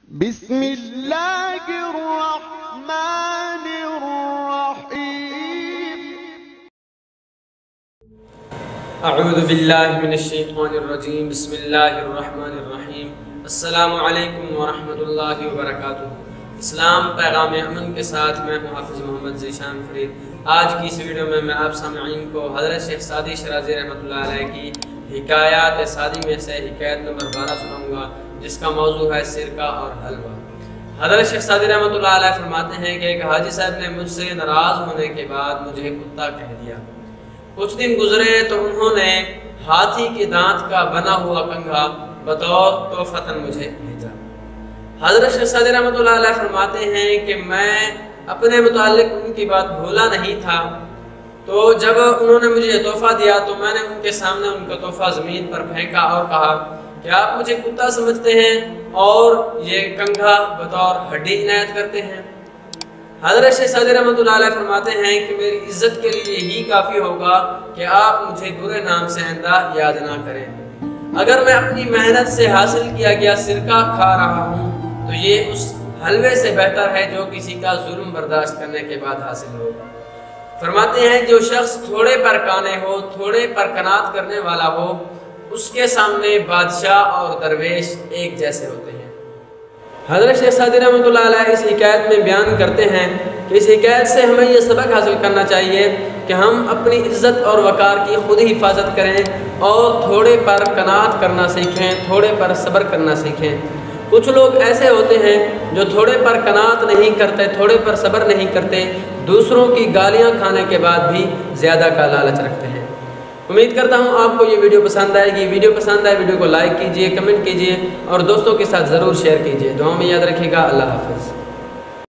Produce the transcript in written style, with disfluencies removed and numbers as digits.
بسم اللہ الرحمن الرحیم اعوذ باللہ من الشیطان الرجیم بسم اللہ الرحمن الرحیم السلام علیکم ورحمۃ اللہ وبرکاتہ۔ اسلام پیغام امن کے ساتھ میں ہوں حافظ محمد ذیشان فرید۔ آج کی اس ویڈیو میں آپ سامعین کو حضرت شیخ سعدی شرازی رحمۃ اللہ علیہ کی حکایات سعدی میں سے حکایت نمبر 12 سناؤں گا، جس کا موضوع ہے سرکہ اور حلوہ۔ حضرت شیخ سعدی رحمۃ اللہ علیہ فرماتے ہیں کہ ایک حاجی صاحب نے مجھ سے ناراض ہونے کے بعد مجھے کتا کہہ دیا۔ کچھ دن گزرے تو انہوں نے ہاتھی کے دانت کا بنا ہوا کنگھا بطور تحفۃ مجھے بھیجا۔ حضرت شیخ سعدی رحمۃ اللہ علیہ فرماتے ہیں کہ میں اپنے متعلق ان کی بات بھولا نہیں تھا، تو جب انہوں نے مجھے یہ تحفہ دیا تو میں نے ان کے سامنے ان کا تحفہ زمین پر پھینکا اور کہا کہ آپ مجھے کتا سمجھتے ہیں اور یہ کنگھا بطور ہڈی عنایت کرتے ہیں۔ حضرت شیخ سعدی رحمۃ اللہ علیہ فرماتے ہیں کہ میری عزت کے لیے یہی کافی ہوگا کہ آپ مجھے برے نام سے آئندہ یاد نہ کریں۔ اگر میں اپنی محنت سے حاصل کیا گیا سرکہ کھا رہا ہوں تو یہ اس حلوے سے بہتر ہے جو کسی کا ظلم برداشت کرنے کے بعد حاصل ہو۔ فرماتے ہیں جو شخص تھوڑے پر کانے ہو، تھوڑے پر قناعت کرنے والا ہو، اس کے سامنے بادشاہ اور درویش ایک جیسے ہوتے ہیں۔ حضرت شیخ سعدی رحمۃ اللہ علیہ اس حکایت میں بیان کرتے ہیں کہ اس حکایت سے ہمیں یہ سبق حاصل کرنا چاہیے کہ ہم اپنی عزت اور وقار کی خود ہی حفاظت کریں اور تھوڑے پر قناعت کرنا سیکھیں، تھوڑے پر صبر کرنا سیکھیں۔ کچھ لوگ ایسے ہوتے ہیں جو تھوڑے پر قناعت نہیں کرتے، تھوڑے پر صبر نہیں کرتے، دوسروں کی گالیاں کھانے کے بعد بھی زیادہ کا لالچ رکھتے ہیں۔ امید کرتا ہوں آپ کو یہ ویڈیو پسند آئے گی۔ ویڈیو پسند آئے ویڈیو کو لائک کیجئے، کمنٹ کیجئے اور دوستوں کے ساتھ ضرور شیئر کیجئے۔ دعاؤں میں یاد رکھیے گا۔ اللہ حافظ۔